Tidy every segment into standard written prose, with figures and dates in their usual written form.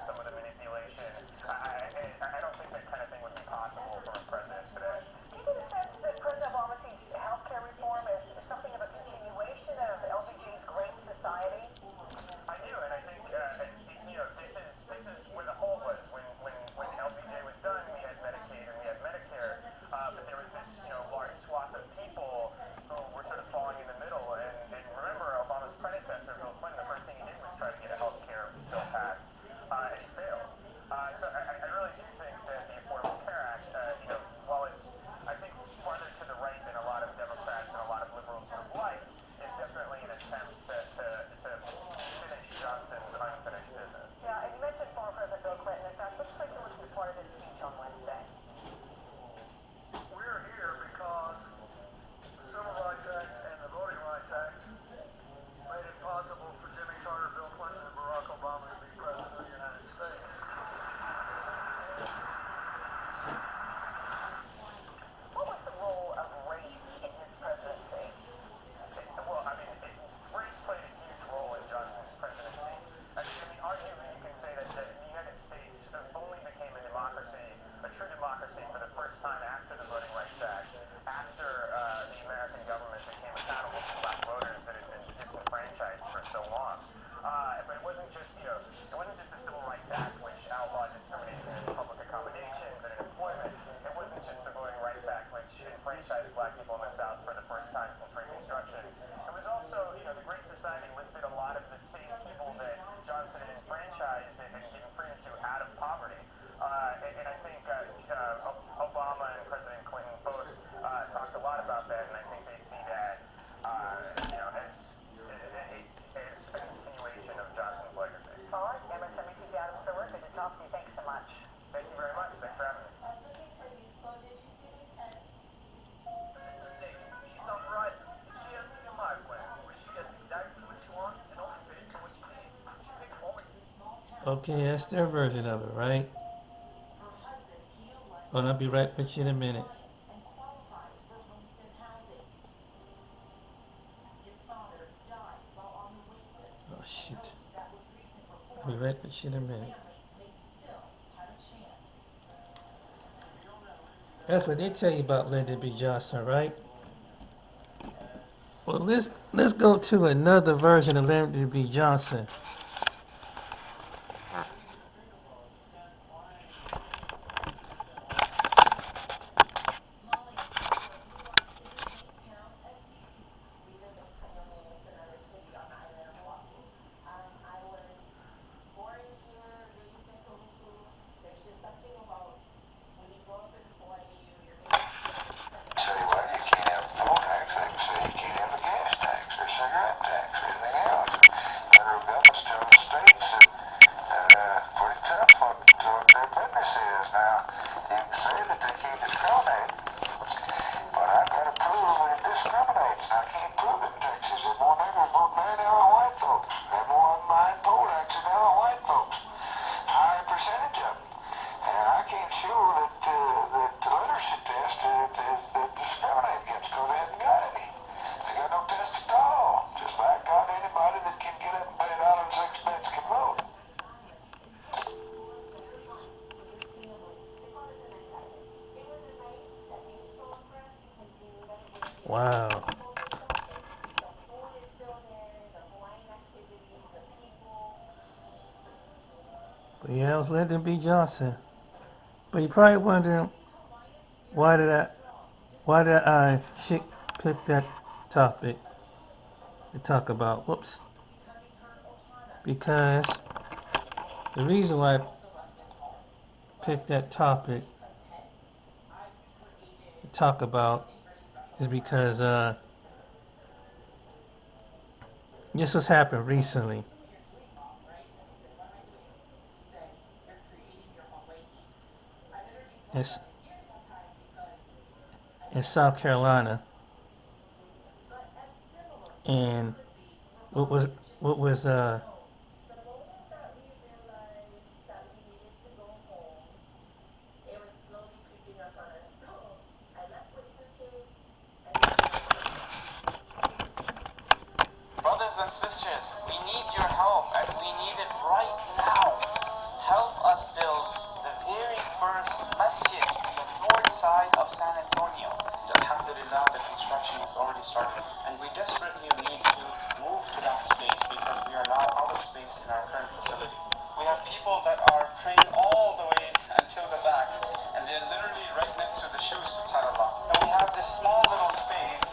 some of the manipulation. I don't think that kind of thing would be possible for a president today. Do you get a sense that President Obama sees healthcare reform as something of a continuation of LBJ's Great Society? I do, and I think this is where the hole was when LBJ was done. We had Medicaid and we had Medicare, but there was this large swath of people who were sort of falling in the middle. And remember, Obama's predecessor, Bill Clinton, the first thing he did was try to get a health care bill passed, and he failed. So I really do think that the Affordable Care Act, while it's, I think, farther to the right than a lot of Democrats and a lot of liberals would have liked, is definitely an attempt to finish Johnson's unfinished business. Yeah, and you mentioned former President Bill Clinton. In fact, looks like you listened to part of his speech on Wednesday. We're here because the Civil Rights Act and the Voting Rights Act made it possible for Jimmy Carter, Bill Clinton, and Barack Obama to be President of the United States. What was the role of race in his presidency? Well, I mean, race played a huge role in Johnson's presidency. I mean, arguably, you can say that the United States only became a democracy, a true democracy, for the first time after the Voting Rights Act, after the American government became accountable to black voters that had been disenfranchised for so long. But it wasn't just, the Civil Rights Act, which outlawed discrimination in public accommodations and in employment. It wasn't just the Voting Rights Act, which enfranchised black people in the South for the first time since Reconstruction. It was also, the Great Society lifted a lot of the same people that Johnson had enfranchised and given freedom to out of poverty. And I think Obama and President Clinton both talked a lot about that, and I think they see that as a continuation of Johnson's legacy. All right, MSNBC's Adam Silver, good to talk to you. Thanks so much. Thank you very much. Thanks for having me. This is Sadie. She's on Verizon. She has the My plan, where she gets exactly what she wants and only pays for what she needs. She picks only. Okay, that's their version of it, right? And I'll be right with you in a minute. Oh, shoot. I'll be right with you in a minute. That's what they tell you about Lyndon B. Johnson, right? Well, let's go to another version of Lyndon B. Johnson. Wow. But yeah, that was Lyndon B. Johnson. But you're probably wondering why did I pick that topic to talk about? Whoops. Because the reason why I picked that topic to talk about is because this was happened recently. In South Carolina, and what was Brothers and sisters, we need your help, and we need it right now. Help first masjid in the north side of San Antonio. Alhamdulillah, the construction has already started, and we desperately need to move to that space because we are now out of space in our current facility. We have people that are praying all the way until the back, and they're literally right next to the shoes, subhanAllah. And we have this small little space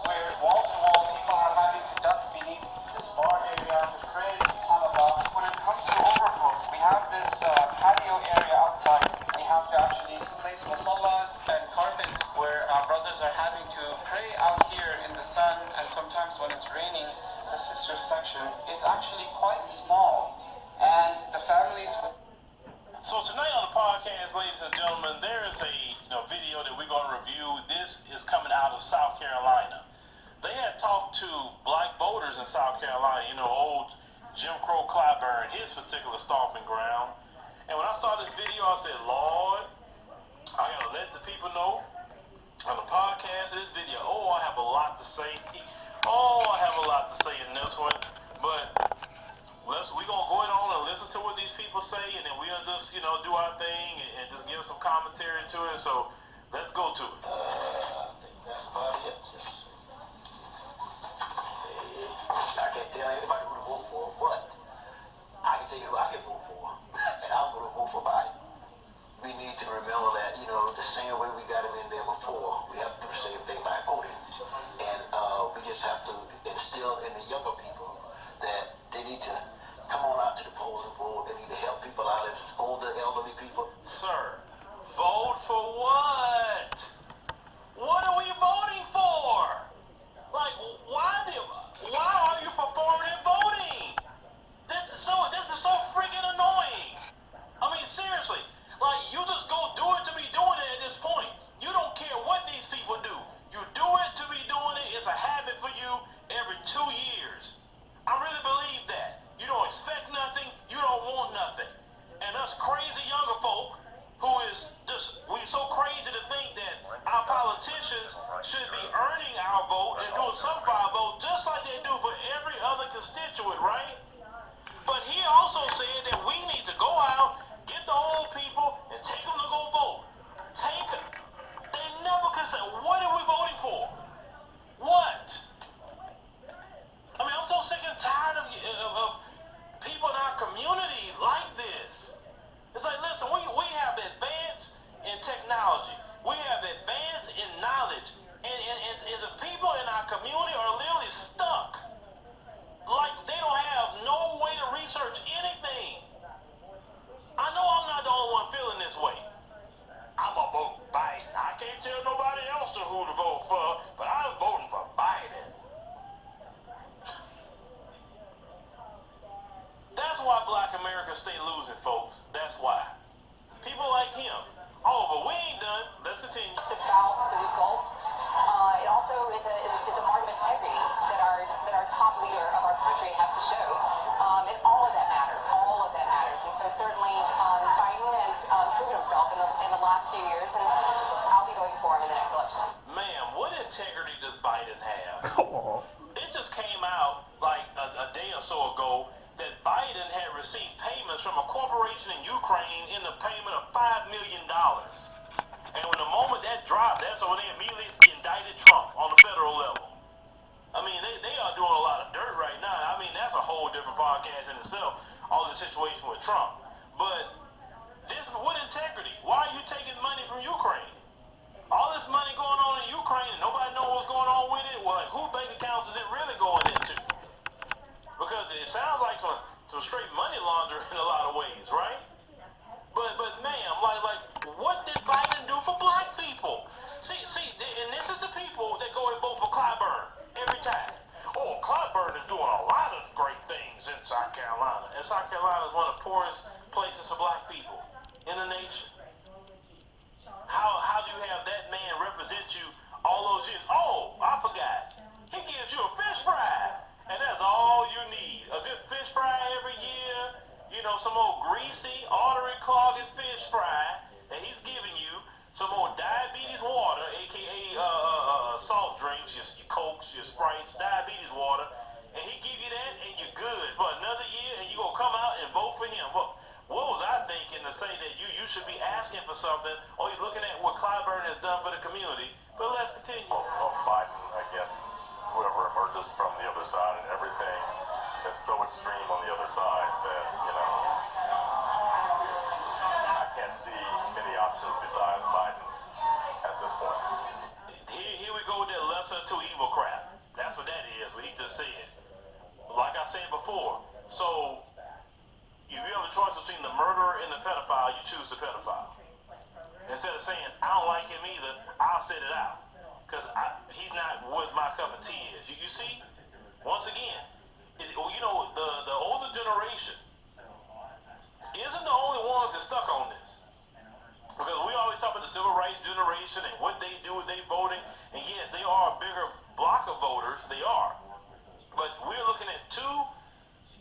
where wall-to-wall people are having to duck beneath this bar area to pray, subhanAllah. When it comes to overflows, we have this patio area outside. We have to actually place musallas and carpets where our brothers are having to pray out here in the sun, and sometimes when it's raining, the sister section is actually quite small. And the families. So tonight on the podcast, ladies and gentlemen, there is a video that we're going to review. This is coming out of South Carolina. They had talked to black voters in South Carolina, old Jim Crow Clyburn, his particular stomping ground. And when I saw this video, I said, Lord, I got to let the people know on the podcast of this video, I have a lot to say. I have a lot to say in this one. But we're going to go on and listen to what these people say, and then we'll just, do our thing and just give some commentary to it. So let's go to it. I think that's about it. I can't tell anybody who to vote for, but I can tell you who I can vote for, and I'm going to vote for Biden. We need to remember that, the same way we got him in there before, we have to do the same thing by voting. And we just have to instill in the younger people that they need to come on out to the polls and vote. They need to help people out if it's older, elderly people. Sir, vote for what? What are we voting for? Like, why are you performing and voting? This is so freaking annoying. I mean, seriously, like, you just go do it to be doing it at this point. You don't care what these people do. You do it to be doing it. It's a habit for you every 2 years. I really believe that. You don't expect nothing, you don't want nothing. And us crazy younger folk, we're so crazy to think that our politicians should be earning our vote and doing something for our vote just like they do for every other constituent, right? But he also said that we need to go out, get the old people, and take them to go vote. Take them. They never consider, what are we voting for? What? I mean, I'm so sick and tired of people in our community like this. It's like, listen, we have advanced in technology. We have advanced in knowledge. And the people in our community are literally stuck. Like, they don't have no way to research anything. I know I'm not the only one feeling this way. I'm going to vote Biden. I can't tell nobody else who to vote for, but I'm voting for Biden. That's why Black America stay losing, folks. That's why. People like him. But we ain't done. Let's continue. About the results, it also is a mark of integrity that our top leader of our country has to show, and all of that matters. All of that matters. And so certainly Biden has proven himself in the last few years, and I'll be voting for him in the next election. Man, what integrity does Biden have? Come on. It just came out like a day or so ago that Biden had received payments from a corporation in Ukraine in the payment of $5 million. And when the moment that dropped, that's when they immediately indicted Trump on the federal level. I mean, they are doing a lot of dirt right now. I mean, that's a whole different podcast in itself, all the situation with Trump. But what integrity? Why are you taking money from Ukraine? All this money going on in Ukraine and nobody knows what's going on with it. Well, whose bank accounts is it really going into? Because it sounds like some straight money laundering in a lot of ways, right? But ma'am, like what did Biden do for black people? See, and this is the people that go and vote for Clyburn every time. Clyburn is doing a lot of great things in South Carolina. And South Carolina is one of the poorest places for black people in the nation. How do you have that man represent you all those years? I forgot. He gives you a fish fry. And that's all you need. A good fish fry every year. Some old greasy, artery clogging fish fry. And he's giving you some more diabetes water, a.k.a. soft drinks, your Cokes, your Sprites, diabetes water. And he give you that and you're good for another year and you're going to come out and vote for him. What was I thinking and to say that you should be asking for something, or you're looking at what Clyburn has done for the community. But let's continue. Of Biden against whoever emerges from the other side, and everything is so extreme on the other side that, you know, I can't see many options besides Biden at this point. Here we go with that lesser of two evil crap. That's what that is, what he just said. Like I said before, so if you have a choice between the murderer and the pedophile, you choose the pedophile. Instead of saying, I don't like him either, I'll sit it out. Because he's not what my cup of tea is. You see, once again, you know, the older generation isn't the only ones that stuck on this. Because we always talk about the civil rights generation and what they do with their voting. And yes, they are a bigger block of voters, they are. But we're looking at two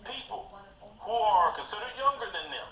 people who are considered younger than them.